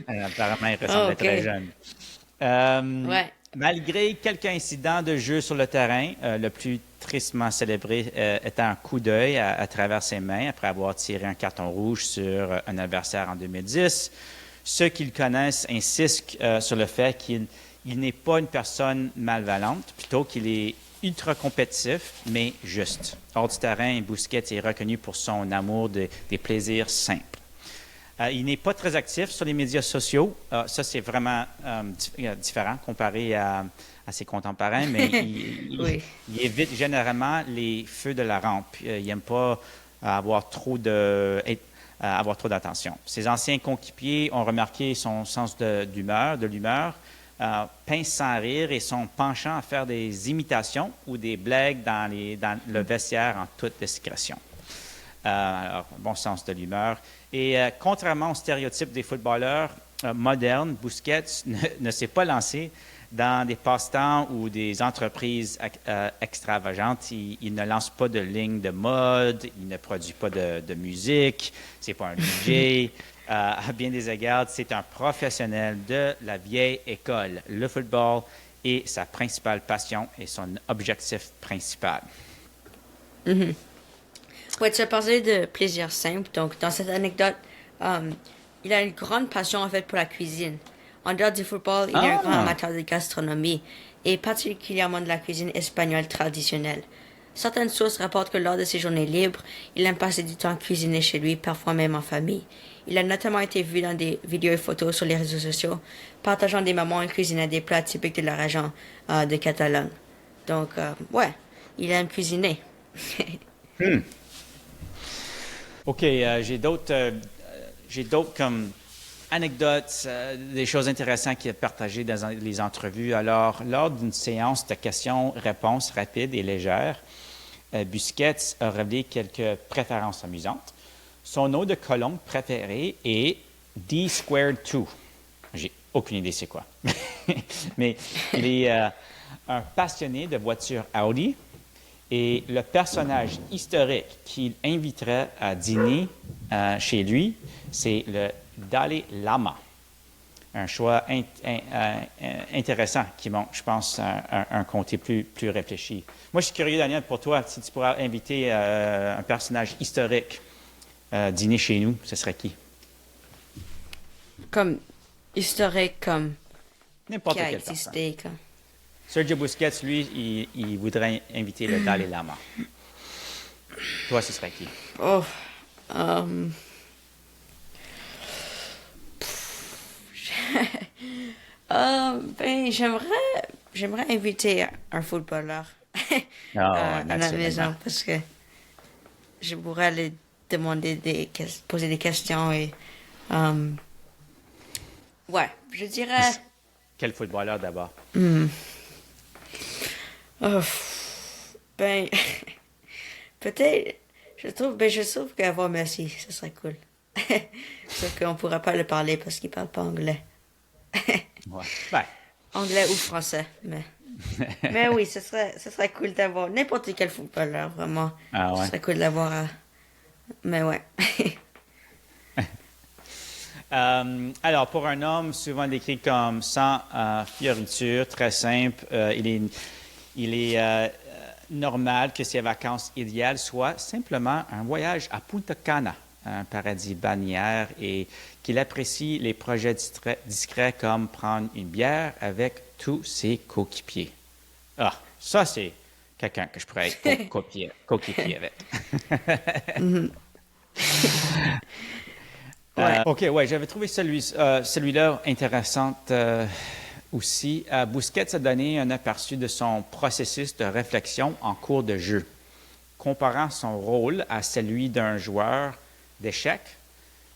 Apparemment, il ressemblait très Ok. jeune. Ouais. Malgré quelques incidents de jeu sur le terrain, le plus tristement célébré étant un coup d'œil à travers ses mains après avoir tiré un carton rouge sur un adversaire en 2010. Ceux qui le connaissent insistent sur le fait qu'il n'est pas une personne malvalente, plutôt qu'il est ultra compétitif, mais juste. Hors du terrain, Busquets est reconnu pour son amour des plaisirs simples. Il n'est pas très actif sur les médias sociaux. Ça, c'est vraiment différent comparé à ses contemporains, mais Oui. il évite généralement les feux de la rampe. Il n'aime pas avoir trop d'attention. Ses anciens coéquipiers ont remarqué son sens de l'humeur, pince sans rire et son penchant à faire des imitations ou des blagues dans le vestiaire en toute discrétion. Alors, bon sens de l'humeur. Et contrairement aux stéréotypes des footballeurs modernes, Busquets ne s'est pas lancé dans des passe-temps ou des entreprises extravagantes, il ne lance pas de ligne de mode, il ne produit pas de musique, c'est pas un DJ. À bien des égards, c'est un professionnel de la vieille école. Le football est sa principale passion et son objectif principal. Ouais, tu as parlé de plaisir simple. Donc, dans cette anecdote, il a une grande passion en fait pour la cuisine. En dehors du football, il est un grand amateur de gastronomie et particulièrement de la cuisine espagnole traditionnelle. Certaines sources rapportent que lors de ses journées libres, il aime passer du temps à cuisiner chez lui, parfois même en famille. Il a notamment été vu dans des vidéos et photos sur les réseaux sociaux, partageant des moments et cuisinant des plats typiques de la région de Catalogne. Donc, ouais, il aime cuisiner. OK, j'ai d'autres comme anecdotes, des choses intéressantes qu'il a partagées dans les entrevues. Alors, lors d'une séance de questions-réponses rapides et légères, Busquets a révélé quelques préférences amusantes. Son eau de Cologne préférée est D Squared 2. J'ai aucune idée c'est quoi. Mais il est un passionné de voitures Audi et le personnage historique qu'il inviterait à dîner chez lui, c'est le Dalai Lama. Un choix intéressant qui montre, je pense, un côté plus réfléchi. Moi, je suis curieux, Daniel, pour toi, si tu pourrais inviter un personnage historique dîner chez nous, ce serait qui? Comme historique, comme N'importe qui a quelle personne. existé. Comme... Sergio Busquets, lui, il voudrait inviter le Dalai Lama. Toi, ce serait qui? Oh, ben, j'aimerais inviter un footballeur Ah, à la maison parce que je pourrais lui demander poser des questions et ouais, je dirais Quel footballeur d'abord? oh, ben peut-être je trouve qu'avoir Messi, ce serait cool. Sauf qu'on pourra pas le parler parce qu'il parle pas anglais. Ouais. Ben, Anglais ou français, mais oui, ce serait cool d'avoir n'importe quel footballeur, vraiment. Ah ouais. Ce serait cool d'avoir, mais ouais. Alors, pour un homme souvent décrit comme sans fioriture, très simple, il est normal que ses vacances idéales soient simplement un voyage à Punta Cana, un paradis balnéaire, et qu'il apprécie les projets discrets comme prendre une bière avec tous ses coéquipiers. Ah, ça, c'est quelqu'un que je pourrais être coéquipier avec. Ouais. OK, ouais, j'avais trouvé celui-là intéressant aussi. Busquets a donné un aperçu de son processus de réflexion en cours de jeu, comparant son rôle à celui d'un joueur d'échecs,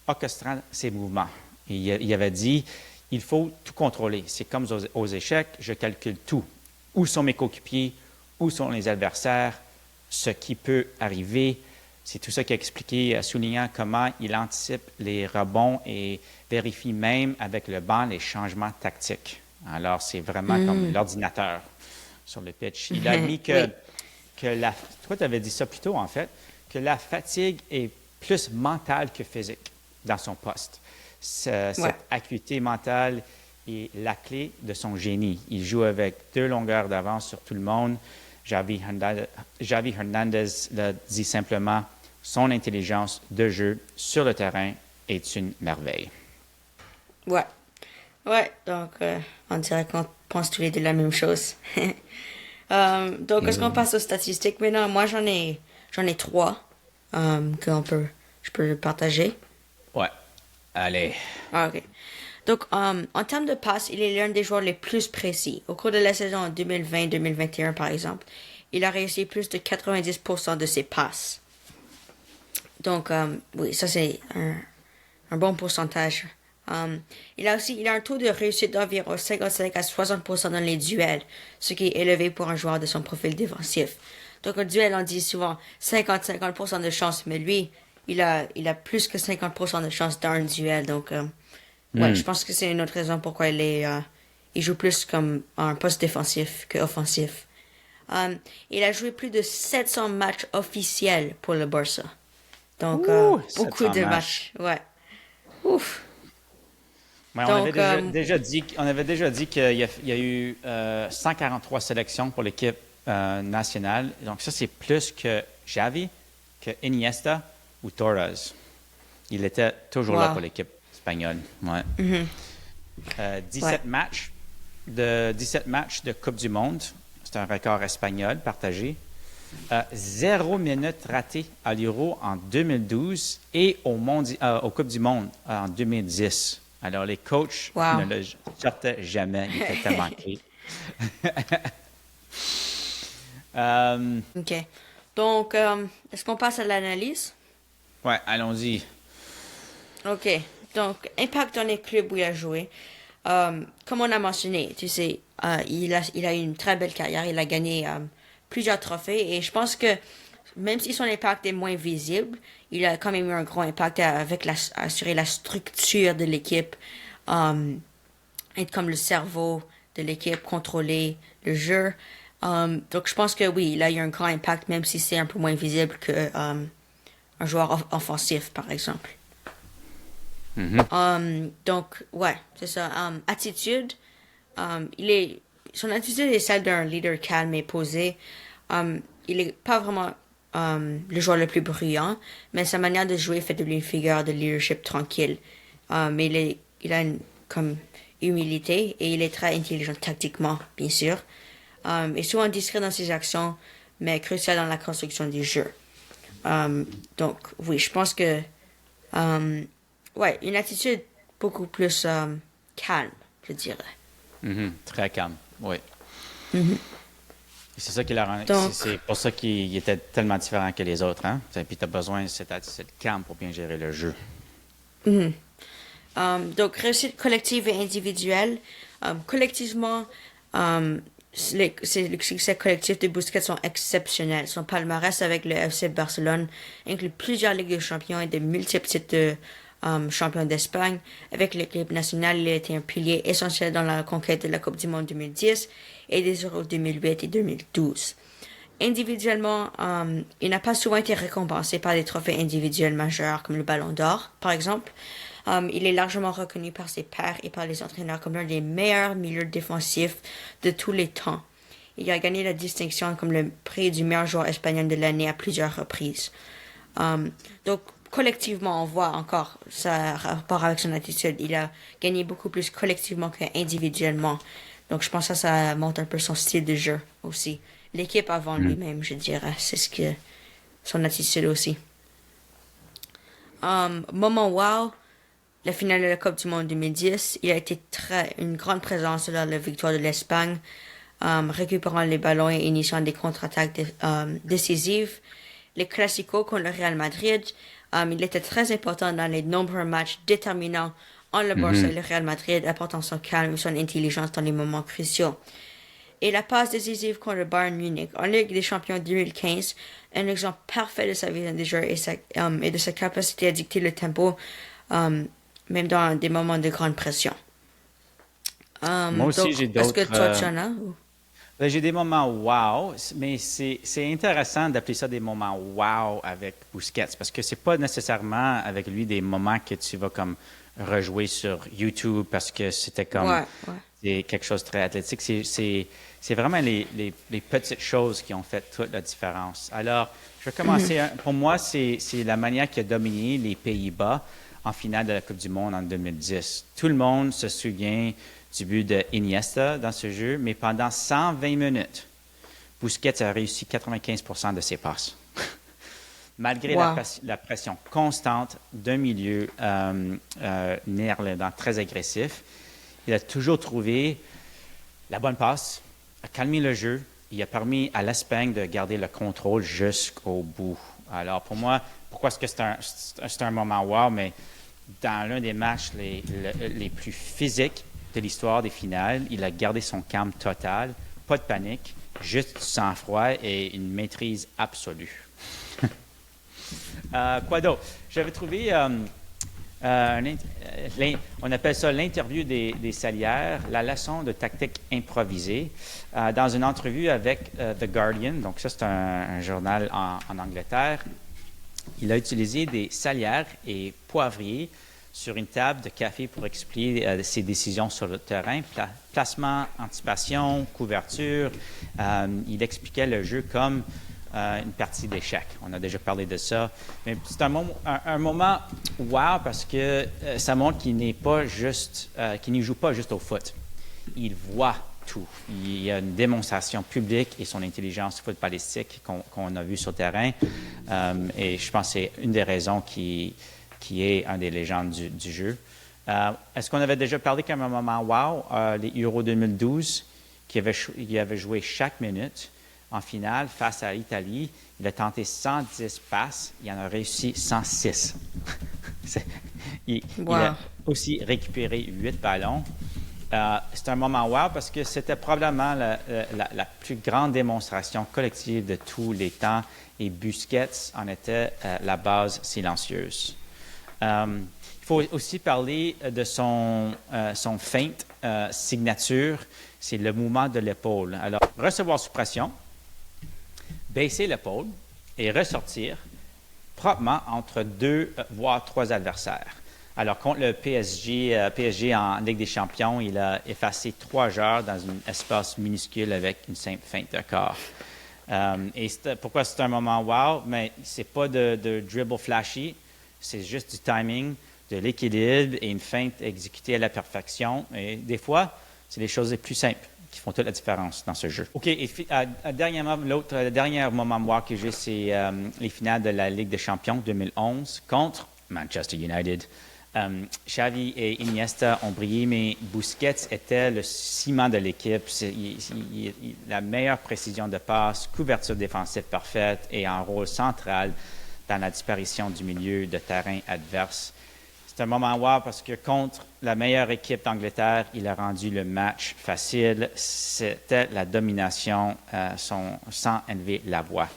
orchestrant ses mouvements. Et il avait dit, il faut tout contrôler. C'est comme aux échecs, je calcule tout. Où sont mes coéquipiers? Où sont les adversaires? Ce qui peut arriver. C'est tout ça qu'il a expliqué, soulignant comment il anticipe les rebonds et vérifie même avec le banc les changements tactiques. Alors, c'est vraiment comme l'ordinateur sur le pitch. Il a admis que, toi, tu avais dit ça plus tôt, en fait, que la fatigue est plus mentale que physique dans son poste. Cette acuité mentale est la clé de son génie. Il joue avec 2 longueurs d'avance sur tout le monde. Javi Hernandez l'a dit simplement, son intelligence de jeu sur le terrain est une merveille. Ouais. Ouais, donc on dirait qu'on pense tous les deux la même chose. Donc, est-ce qu'on passe aux statistiques maintenant? Moi, j'en ai 3 je peux partager. Ouais. Allez. Ah, ok. Donc, en termes de passes, il est l'un des joueurs les plus précis. Au cours de la saison 2020-2021, par exemple, il a réussi plus de 90% de ses passes. Donc, oui, ça c'est un bon pourcentage. Il a un taux de réussite d'environ 55 à 60% dans les duels, ce qui est élevé pour un joueur de son profil défensif. Donc, un duel, on dit souvent 50% de chance, mais lui, il a plus que 50% de chance dans un duel. Donc, ouais, je pense que c'est une autre raison pourquoi il est il joue plus comme un poste défensif que offensif. Il a joué plus de 700 matchs officiels pour le Barça. Donc, Ouh, beaucoup 700 de matchs. matchs. Ouais. Ouf. Ouais, Donc, on avait déjà dit qu'il y a eu 143 sélections pour l'équipe nationale. Donc ça, c'est plus que Xavi, que Iniesta ou Torres. Il était toujours là wow. pour l'équipe espagnole. Ouais. Ouais. 17 matchs de Coupe du Monde. C'est un record espagnol partagé. 0 minute ratée à l'Euro en 2012 et au Coupe du Monde en 2010. Alors, les coachs Wow. ne le sortaient jamais. Il était tellement clé. OK. Donc, est-ce qu'on passe à l'analyse? Ouais, allons-y. OK. Donc, impact dans les clubs où il a joué. Comme on a mentionné, tu sais, il a eu une très belle carrière. Il a gagné plusieurs trophées. Et je pense que même si son impact est moins visible, il a quand même eu un gros impact avec assurer la structure de l'équipe, être comme le cerveau de l'équipe, contrôler le jeu. Donc je pense que oui, il a eu un grand impact, même si c'est un peu moins visible que un joueur offensif, par exemple. Donc ouais, c'est ça. Attitude, son attitude est celle d'un leader calme et posé. Il est pas vraiment le joueur le plus bruyant, mais sa manière de jouer fait de lui une figure de leadership tranquille. Il a une comme humilité et il est très intelligent tactiquement, bien sûr. Et souvent discret dans ses actions, mais crucial dans la construction du jeu. Donc oui, je pense que ouais, une attitude beaucoup plus calme, je dirais. Très calme, oui. Et c'est ça qui l'a rendu. Donc, C'est pour ça qu'il était tellement différent que les autres, hein? Et puis tu as besoin de cette attitude calme pour bien gérer le jeu. donc réussite collective et individuelle. Collectivement, le succès collectif de Busquets sont exceptionnels. Son palmarès avec le FC Barcelone inclut plusieurs Ligues de Champions et de multiples titres de champion d'Espagne. Avec l'équipe nationale, il a été un pilier essentiel dans la conquête de la Coupe du Monde 2010 et des Euros 2008 et 2012. Individuellement, il n'a pas souvent été récompensé par des trophées individuels majeurs comme le Ballon d'Or, par exemple. Il est largement reconnu par ses pairs et par les entraîneurs comme l'un des meilleurs milieux défensifs de tous les temps. Il a gagné la distinction comme le prix du meilleur joueur espagnol de l'année à plusieurs reprises. Donc, collectivement, on voit encore ça rapport avec son attitude. Il a gagné beaucoup plus collectivement qu'individuellement. Donc, je pense que ça montre un peu son style de jeu aussi. L'équipe avant lui-même, je dirais. C'est ce que son attitude aussi. Moment wow, la finale de la Coupe du Monde 2010, il a été une grande présence lors de la victoire de l'Espagne, récupérant les ballons et initiant des contre-attaques décisives. Les Clasico contre le Real Madrid, il était très important dans les nombreux matchs déterminants entre le Barça et le Real Madrid, apportant son calme et son intelligence dans les moments cruciaux. Et la passe décisive contre le Bayern Munich en Ligue des Champions 2015, un exemple parfait de sa vision de jeu et de sa capacité à dicter le tempo, même dans des moments de grande pression. Moi aussi, Donc, j'ai est-ce que d'autres. toi, tu en as? Ben, j'ai des moments wow, mais c'est intéressant d'appeler ça des moments wow avec Busquets parce que c'est pas nécessairement avec lui des moments que tu vas comme rejouer sur YouTube parce que c'était comme Ouais. c'est quelque chose de très athlétique. C'est vraiment les petites choses qui ont fait toute la différence. Alors, je vais commencer. Pour moi, c'est la manière qu'il a dominé les Pays-Bas en finale de la Coupe du Monde en 2010. Tout le monde se souvient du but de Iniesta dans ce jeu, mais pendant 120 minutes, Busquets a réussi 95% de ses passes. Malgré la pression constante d'un milieu néerlandais très agressif, il a toujours trouvé la bonne passe, a calmé le jeu, il a permis à l'Espagne de garder le contrôle jusqu'au bout. Alors pour moi, pourquoi est-ce que c'est un moment wow, mais dans l'un des matchs les plus physiques de l'histoire des finales, il a gardé son calme total, pas de panique, juste du sang-froid et une maîtrise absolue. Quoi d'autre? J'avais trouvé On appelle ça l'interview des salières, la leçon de tactique improvisée, dans une entrevue avec The Guardian. Donc ça, c'est un journal en Angleterre. Il a utilisé des salières et poivriers sur une table de café pour expliquer ses décisions sur le terrain, placement, anticipation, couverture. Il expliquait le jeu comme une partie d'échecs. On a déjà parlé de ça. Mais c'est un moment wow parce que ça montre qu'il n'est pas juste, qu'il n'y joue pas juste au foot. Il voit tout. Il y a une démonstration publique et son intelligence footballistique qu'on a vue sur le terrain. Et je pense que c'est une des raisons qui est un des légendes du jeu. Est-ce qu'on avait déjà parlé comme un moment wow, les Euro 2012, qui avait joué chaque minute en finale face à l'Italie? Il a tenté 110 passes, il en a réussi 106. Il a aussi récupéré 8 ballons. C'est un moment wow parce que c'était probablement la plus grande démonstration collective de tous les temps et Busquets en était la base silencieuse. Il faut aussi parler de son feinte signature, c'est le mouvement de l'épaule. Alors, recevoir sous pression, baisser l'épaule et ressortir proprement entre 2 voire 3 adversaires. Alors, contre le PSG en Ligue des Champions, il a effacé 3 joueurs dans un espace minuscule avec une simple feinte de corps. Et pourquoi c'est un moment wow? Mais c'est pas de dribble flashy, c'est juste du timing, de l'équilibre et une feinte exécutée à la perfection. Et des fois, c'est les choses les plus simples qui font toute la différence dans ce jeu. OK, et dernièrement, le dernier moment wow que j'ai, c'est les finales de la Ligue des Champions 2011 contre Manchester United. Xavi et Iniesta ont brillé, mais Busquets était le ciment de l'équipe. La meilleure précision de passe, couverture défensive parfaite et un rôle central dans la disparition du milieu de terrain adverse. C'est un moment wow parce que contre la meilleure équipe d'Angleterre, il a rendu le match facile. C'était la domination sans élever la voix.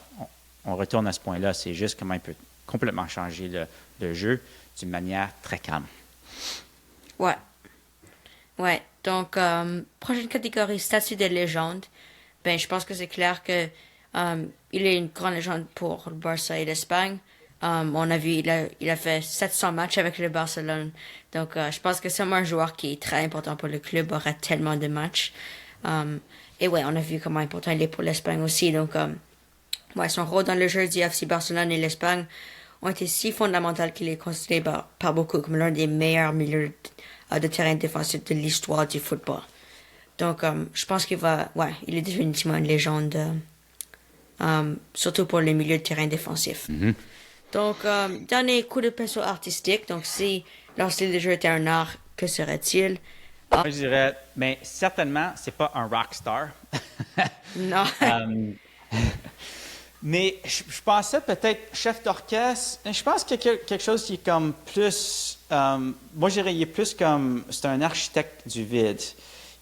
On retourne à ce point-là. C'est juste comment il peut complètement changer le jeu d'une manière très calme. Ouais. Ouais. Donc, prochaine catégorie, statut de légende. Ben, je pense que c'est clair que il est une grande légende pour le Barça et l'Espagne. On a vu, il a fait 700 matchs avec le Barcelone. Donc, je pense que c'est un joueur qui est très important pour le club, aura tellement de matchs. Et ouais, on a vu comment important il est pour l'Espagne aussi. Donc, ouais, son rôle dans le jeu du FC Barcelone et l'Espagne ont été si fondamentaux qu'il est considéré par beaucoup comme l'un des meilleurs milieux de terrain défensif de l'histoire du football. Donc, je pense il est définitivement une légende, surtout pour les milieux de terrain défensifs. Mm-hmm. Donc, dernier coup de pinceau artistique. Donc, si leur style de jeu était un art, que serait-il? Moi, je dirais, mais certainement, c'est pas un rock star. Non. Mais je pensais peut-être chef d'orchestre. Je pense qu'il y a quelque chose qui est comme plus. Moi, je dirais, il est plus comme. C'est un architecte du vide.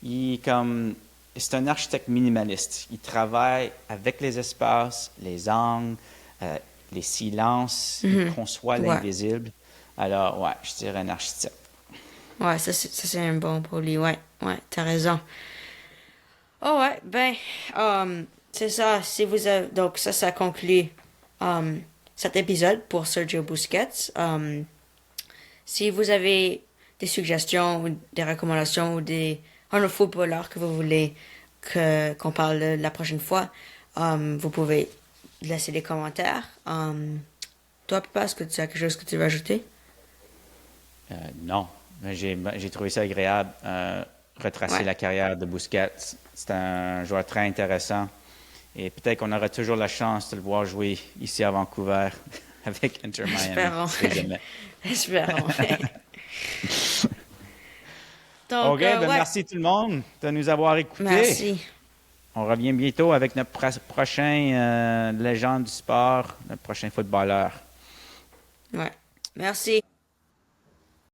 C'est un architecte minimaliste. Il travaille avec les espaces, les angles, les silences. Il conçoit l'invisible. Alors, ouais, je dirais un architecte. Ouais, ça c'est un bon pour lui. Ouais, t'as raison. Oh ouais, ben, c'est ça. Si vous avez, donc ça conclut cet épisode pour Sergio Busquets. Si vous avez des suggestions ou des recommandations ou un footballeur que vous voulez qu'on parle la prochaine fois, vous pouvez laisser des commentaires. Toi, Papa, est-ce que tu as quelque chose que tu veux ajouter? Non. J'ai trouvé ça agréable, retracer la carrière de Busquets. C'est un joueur très intéressant. Et peut-être qu'on aura toujours la chance de le voir jouer ici à Vancouver avec Inter Miami. Espérons. Donc, OK, merci tout le monde de nous avoir écoutés. Merci. On revient bientôt avec notre prochain légende du sport, notre prochain footballeur. Ouais. Merci.